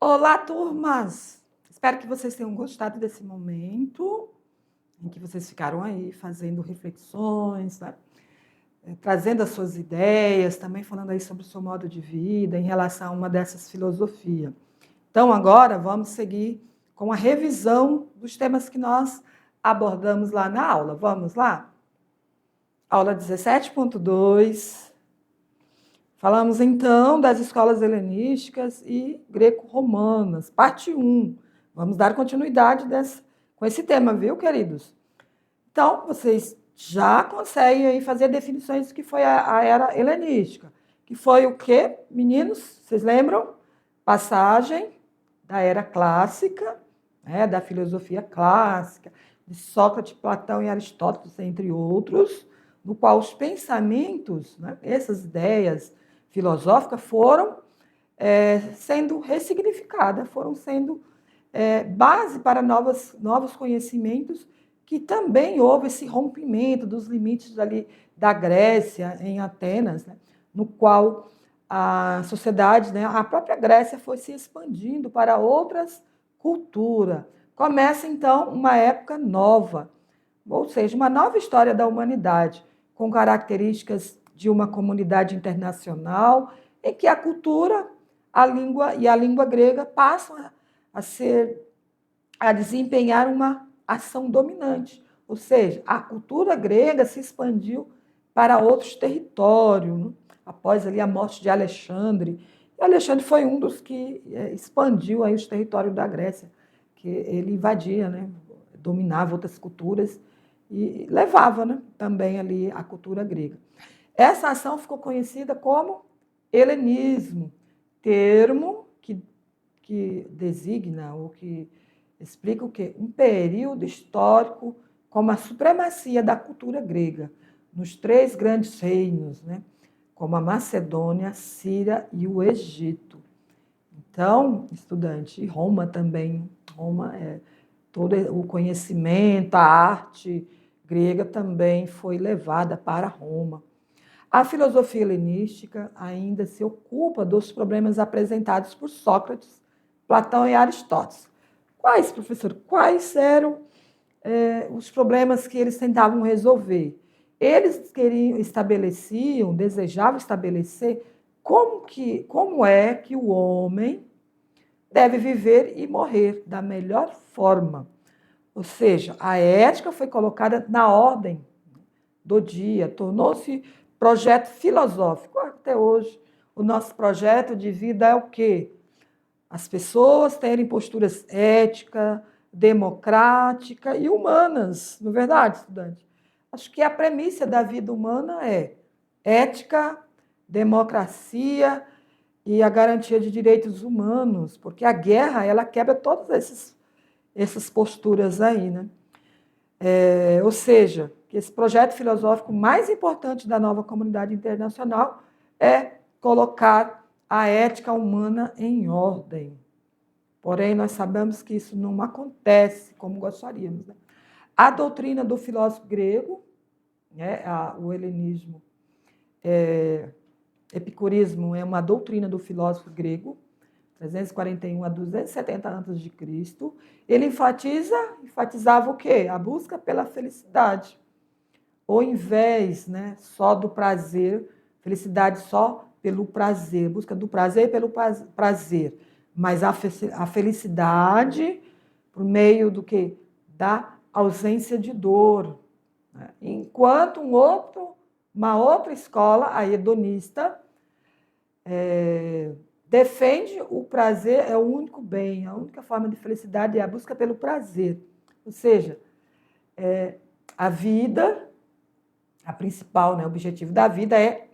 Olá, turmas! Espero que vocês tenham gostado desse momento em que vocês ficaram aí fazendo reflexões, né? Trazendo as suas ideias, também falando aí sobre o seu modo de vida em relação a uma dessas filosofias. Então, agora vamos seguir com a revisão dos temas que nós abordamos lá na aula. Vamos lá? Aula 17.2. Falamos, então, das escolas helenísticas e greco-romanas, parte 1. Vamos dar continuidade com esse tema, viu, queridos? Então, vocês já conseguem aí fazer definições do que foi a era helenística. Que foi o quê, meninos? Vocês lembram? Passagem da era clássica, né, da filosofia clássica, de Sócrates, Platão e Aristóteles, entre outros, no qual os pensamentos, né, essas ideias filosóficas foram sendo ressignificadas, foram sendo base para novos conhecimentos, que também houve esse rompimento dos limites ali da Grécia, em Atenas, né, no qual a sociedade, né, a própria Grécia foi se expandindo para outras culturas. Começa, então, uma época nova, ou seja, uma nova história da humanidade, com características de uma comunidade internacional, em que a cultura, a língua grega passam a desempenhar uma ação dominante. Ou seja, a cultura grega se expandiu para outros territórios, né? Após ali a morte de Alexandre. E Alexandre foi um dos que expandiu aí os territórios da Grécia, que ele invadia, né? Dominava outras culturas e levava, né, também ali a cultura grega. Essa ação ficou conhecida como helenismo, termo que designa ou que explica o quê? Um período histórico como a supremacia da cultura grega nos três grandes reinos, né, como a Macedônia, a Síria e o Egito. Então, estudante, Roma também, Roma todo o conhecimento, a arte grega também foi levada para Roma. A filosofia helenística ainda se ocupa dos problemas apresentados por Sócrates, Platão e Aristóteles. Quais, professor? Quais eram os problemas que eles tentavam resolver? Eles desejavam estabelecer como é que o homem deve viver e morrer da melhor forma. Ou seja, a ética foi colocada na ordem do dia, tornou-se projeto filosófico. Até hoje, o nosso projeto de vida é o quê? As pessoas terem posturas éticas, democráticas e humanas, não é verdade, estudante? Acho que a premissa da vida humana é ética, democracia e a garantia de direitos humanos, porque a guerra ela quebra todas essas posturas aí, né? Ou seja, que esse projeto filosófico mais importante da nova comunidade internacional é colocar a ética humana em ordem. Porém, nós sabemos que isso não acontece como gostaríamos, né? A doutrina do filósofo grego, né, o helenismo, epicurismo é uma doutrina do filósofo grego, 341 a 270 a.C., ele enfatizava o quê? A busca pela felicidade. Ao invés, né, só do prazer, felicidade só pelo prazer, busca do prazer pelo prazer, mas a felicidade por meio do quê? Da ausência de dor. Né? Enquanto uma outra escola, a hedonista, defende o prazer é o único bem, a única forma de felicidade é a busca pelo prazer. Ou seja, a vida, a principal, né, objetivo da vida é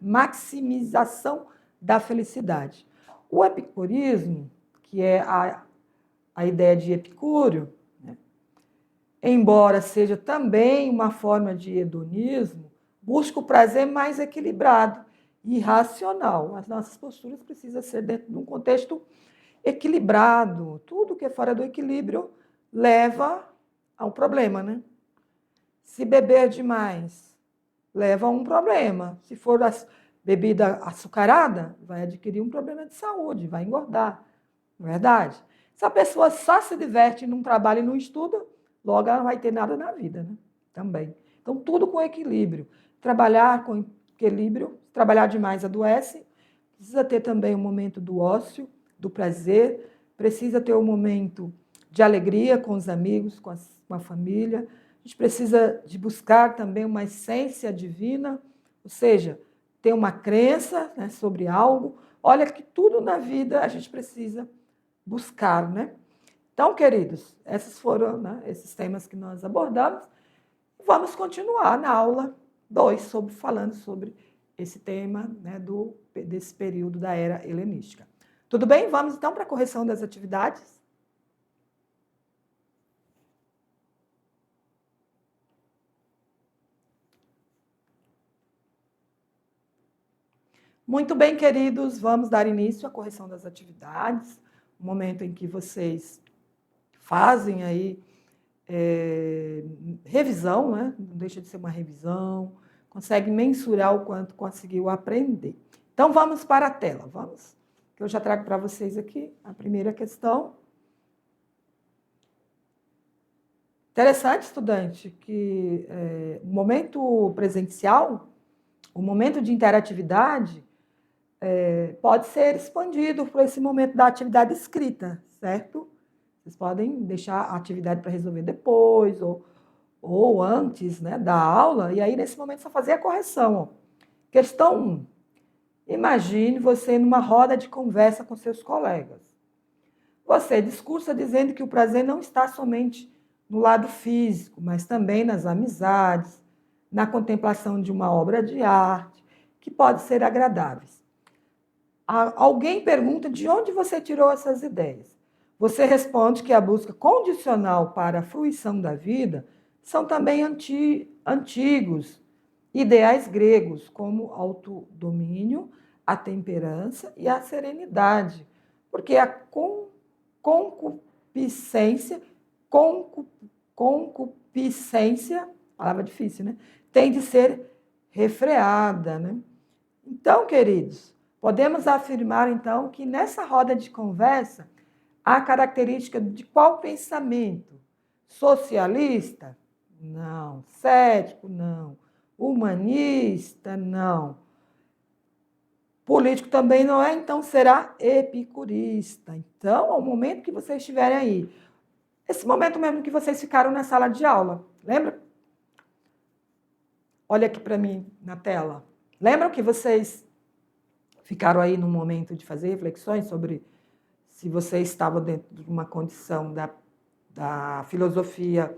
maximização da felicidade. O epicurismo, que é a ideia de Epicúrio, né, embora seja também uma forma de hedonismo, busca o prazer mais equilibrado e racional. As nossas posturas precisam ser dentro de um contexto equilibrado. Tudo que é fora do equilíbrio leva a um problema, né? Se beber demais, leva a um problema. Se for bebida açucarada, vai adquirir um problema de saúde, vai engordar, não é verdade? Se a pessoa só se diverte, não trabalha e não estuda, logo ela não vai ter nada na vida, né? Também. Então, tudo com equilíbrio. Trabalhar com equilíbrio, trabalhar demais adoece, precisa ter também o momento do ócio, do prazer, precisa ter o momento de alegria com os amigos, com a família. A gente precisa de buscar também uma essência divina, ou seja, ter uma crença, né, sobre algo. Olha que tudo na vida a gente precisa buscar, né? Então, queridos, esses foram, né, esses temas que nós abordamos. Vamos continuar na aula 2, falando sobre esse tema, né, desse período da era helenística. Tudo bem? Vamos então para a correção das atividades. Muito bem, queridos, vamos dar início à correção das atividades, o momento em que vocês fazem aí revisão, né? Não deixa de ser uma revisão, consegue mensurar o quanto conseguiu aprender. Então, vamos para a tela, vamos. Eu já trago para vocês aqui a primeira questão. Interessante, estudante, que o momento presencial, o momento de interatividade, pode ser expandido por esse momento da atividade escrita, certo? Vocês podem deixar a atividade para resolver depois ou antes, né, da aula, e aí nesse momento só fazer a correção. Ó. Questão 1. Imagine você numa roda de conversa com seus colegas. Você discursa dizendo que o prazer não está somente no lado físico, mas também nas amizades, na contemplação de uma obra de arte, que pode ser agradáveis. Alguém pergunta de onde você tirou essas ideias. Você responde que a busca condicional para a fruição da vida são também antigos ideais gregos, como autodomínio, a temperança e a serenidade, porque a concupiscência, palavra difícil, né? Tem de ser refreada, né? Então, queridos, podemos afirmar, então, que nessa roda de conversa há característica de qual pensamento? Socialista? Não. Cético? Não. Humanista? Não. Político também não é, então será epicurista. Então, ao momento que vocês estiverem aí, esse momento mesmo que vocês ficaram na sala de aula, lembra? Olha aqui para mim na tela. Lembram que vocês ficaram aí no momento de fazer reflexões sobre se você estava dentro de uma condição da filosofia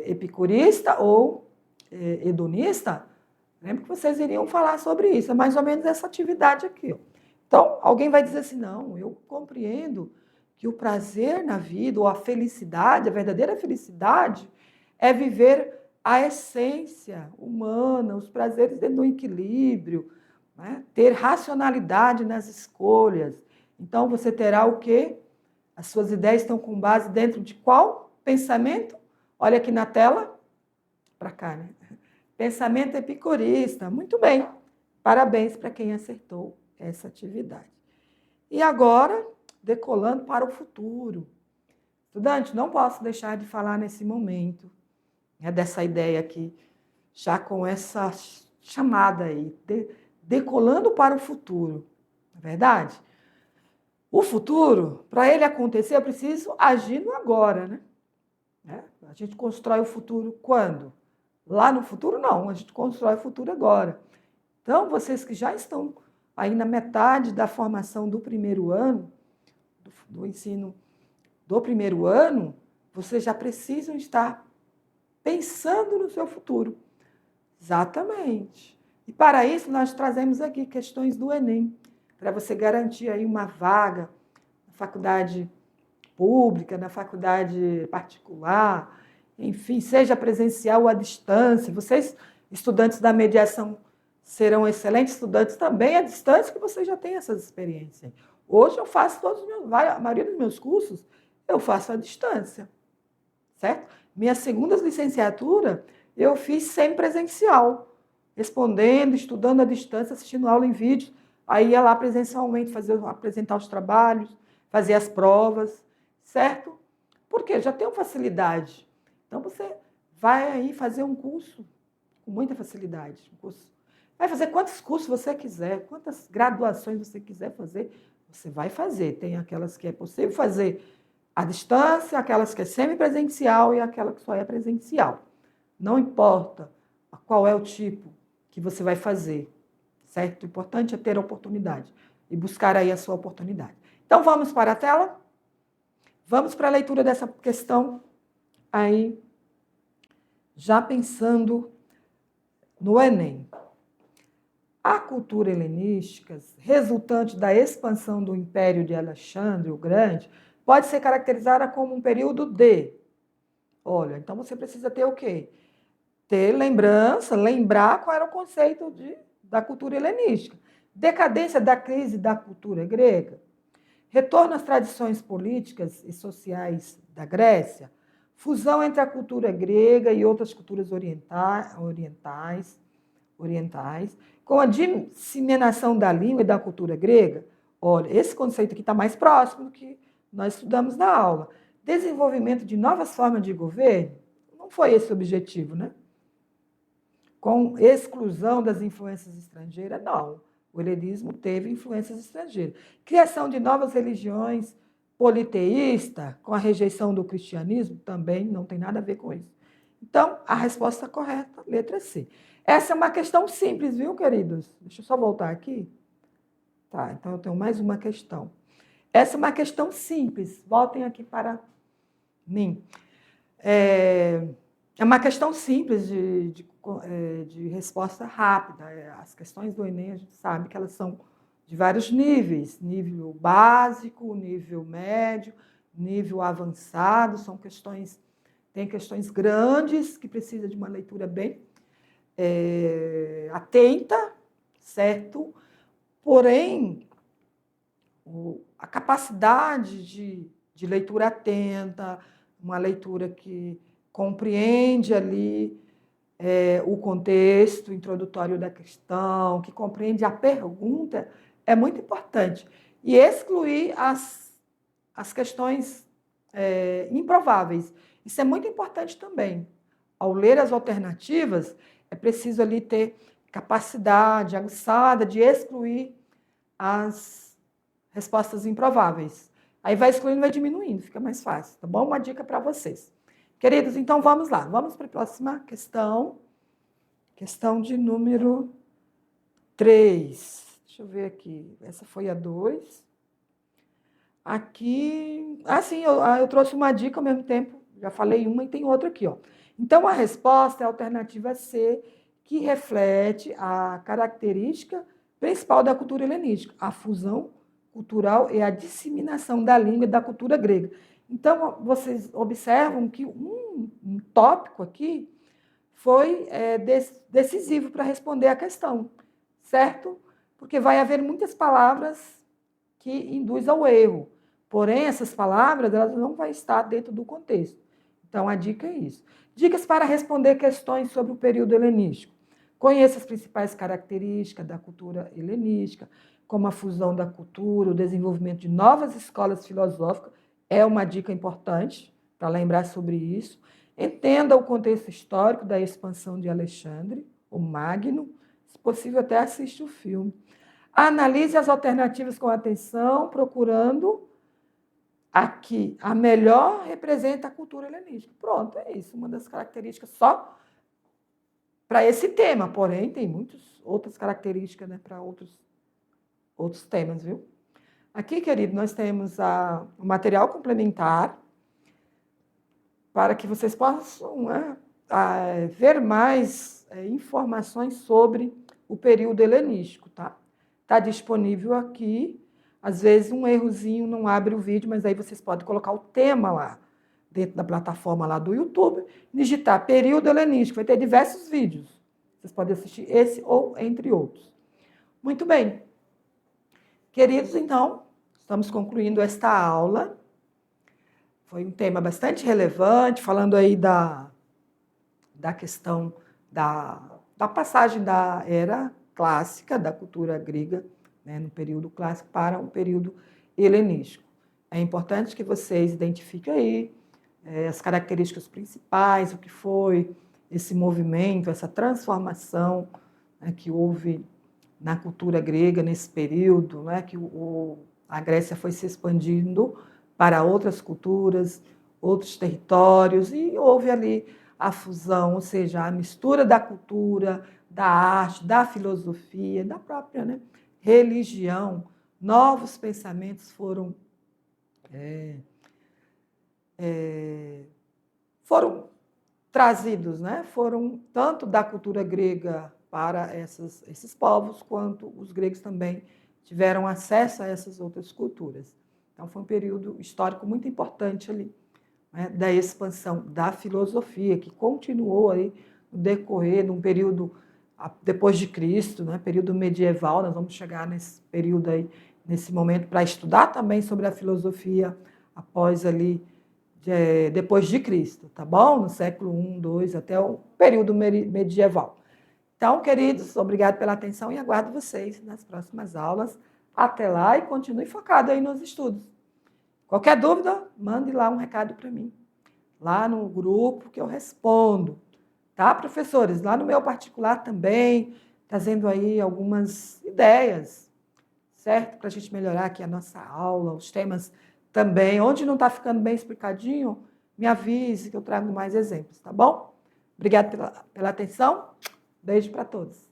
epicurista ou hedonista? Lembra que vocês iriam falar sobre isso, é mais ou menos essa atividade aqui. Ó. Então, alguém vai dizer assim, não, eu compreendo que o prazer na vida, ou a felicidade, a verdadeira felicidade, é viver a essência humana, os prazeres dentro do equilíbrio, né? Ter racionalidade nas escolhas. Então, você terá o quê? As suas ideias estão com base dentro de qual pensamento? Olha aqui na tela, para cá, né? Pensamento epicurista. Muito bem. Parabéns para quem acertou essa atividade. E agora, decolando para o futuro. Estudante, não posso deixar de falar nesse momento, né, dessa ideia aqui, já com essa chamada aí, decolando para o futuro. Não é verdade? O futuro, para ele acontecer, eu preciso agir no agora, né? A gente constrói o futuro quando? Lá no futuro, não. A gente constrói o futuro agora. Então, vocês que já estão aí na metade da formação do primeiro ano, do ensino do primeiro ano, vocês já precisam estar pensando no seu futuro. Exatamente. E para isso, nós trazemos aqui questões do Enem, para você garantir aí uma vaga na faculdade pública, na faculdade particular, enfim, seja presencial ou à distância. Vocês, estudantes da mediação, serão excelentes estudantes também à distância, que vocês já têm essas experiências. Hoje eu faço a maioria dos meus cursos, eu faço à distância, certo? Minha segunda licenciatura, eu fiz sem presencial. respondendo, estudando à distância, assistindo aula em vídeo, aí ia lá presencialmente apresentar os trabalhos, fazer as provas, certo? Por quê? Já tem uma facilidade. Então, você vai aí fazer um curso com muita facilidade. Vai fazer quantos cursos você quiser, quantas graduações você quiser fazer, você vai fazer. Tem aquelas que é possível fazer à distância, aquelas que é semipresencial e aquela que só é presencial. Não importa qual é o tipo que você vai fazer, certo? O importante é ter a oportunidade e buscar aí a sua oportunidade. Então, vamos para a tela? Vamos para a leitura dessa questão aí, já pensando no Enem. A cultura helenística, resultante da expansão do Império de Alexandre o Grande, pode ser caracterizada como um período de... Olha, então você precisa ter o quê? Ter lembrança, lembrar qual era o conceito da cultura helenística. Decadência da crise da cultura grega, retorno às tradições políticas e sociais da Grécia, fusão entre a cultura grega e outras culturas orientais, com a disseminação da língua e da cultura grega. Olha, esse conceito aqui está mais próximo do que nós estudamos na aula. Desenvolvimento de novas formas de governo, não foi esse o objetivo, né? Com exclusão das influências estrangeiras, não. O helenismo teve influências estrangeiras. Criação de novas religiões politeístas, com a rejeição do cristianismo, também não tem nada a ver com isso. Então, a resposta correta, letra C. Essa é uma questão simples, viu, queridos? Deixa eu só voltar aqui. Tá, então eu tenho mais uma questão. Essa é uma questão simples. Voltem aqui para mim. É uma questão simples de resposta rápida. As questões do Enem, a gente sabe que elas são de vários níveis. Nível básico, nível médio, nível avançado. Tem questões grandes que precisam de uma leitura bem atenta, certo? Porém, a capacidade de leitura atenta, uma leitura que compreende ali o contexto introdutório da questão, que compreende a pergunta, é muito importante. E excluir as questões improváveis. Isso é muito importante também. Ao ler as alternativas, é preciso ali ter capacidade aguçada de excluir as respostas improváveis. Aí vai excluindo, vai diminuindo, fica mais fácil, tá bom? Uma dica para vocês. Queridos, então vamos lá. Vamos para a próxima questão. Questão de número 3. Deixa eu ver aqui. Essa foi a 2. Aqui... sim, eu trouxe uma dica ao mesmo tempo. Já falei uma e tem outra aqui, ó. Então, a resposta é a alternativa C, que reflete a característica principal da cultura helenística, a fusão cultural e a disseminação da língua e da cultura grega. Então, vocês observam que um tópico aqui foi decisivo para responder a questão, certo? Porque vai haver muitas palavras que induzem ao erro, porém, essas palavras elas não vão estar dentro do contexto. Então, a dica é isso. Dicas para responder questões sobre o período helenístico. Conheça as principais características da cultura helenística, como a fusão da cultura, o desenvolvimento de novas escolas filosóficas, é uma dica importante para lembrar sobre isso. Entenda o contexto histórico da expansão de Alexandre, o Magno, se possível até assista o filme. Analise as alternativas com atenção, procurando aqui, a melhor representa a cultura helenística. Pronto, é isso, uma das características só para esse tema, porém, tem muitas outras características, né, para outros temas, viu? Aqui, querido, nós temos o material complementar para que vocês possam ver mais informações sobre o período helenístico, tá? Está disponível aqui. Às vezes um errozinho não abre o vídeo, mas aí vocês podem colocar o tema lá, dentro da plataforma lá do YouTube, digitar período helenístico, vai ter diversos vídeos. Vocês podem assistir esse ou entre outros. Muito bem. Queridos, então, estamos concluindo esta aula. Foi um tema bastante relevante, falando aí da questão da passagem da era clássica, da cultura grega, né, no período clássico, para um período helenístico. É importante que vocês identifiquem aí as características principais, o que foi esse movimento, essa transformação, né, que houve na cultura grega nesse período, né, que a Grécia foi se expandindo para outras culturas, outros territórios, e houve ali a fusão, ou seja, a mistura da cultura, da arte, da filosofia, da própria, né, religião. Novos pensamentos foram trazidos, né? Foram tanto da cultura grega para esses povos, quanto os gregos também tiveram acesso a essas outras culturas. Então, foi um período histórico muito importante ali, né, da expansão da filosofia, que continuou aí no decorrer, num período depois de Cristo, né, período medieval. Nós vamos chegar nesse período aí, nesse momento, para estudar também sobre a filosofia após ali, depois de Cristo, tá bom? No século I, II, até o período medieval. Então, queridos, obrigado pela atenção e aguardo vocês nas próximas aulas. Até lá e continue focado aí nos estudos. Qualquer dúvida, mande lá um recado para mim, lá no grupo que eu respondo. Tá, professores? Lá no meu particular também, trazendo aí algumas ideias, certo? Para a gente melhorar aqui a nossa aula, os temas também. Onde não está ficando bem explicadinho, me avise que eu trago mais exemplos, tá bom? Obrigada pela atenção. Beijo para todos.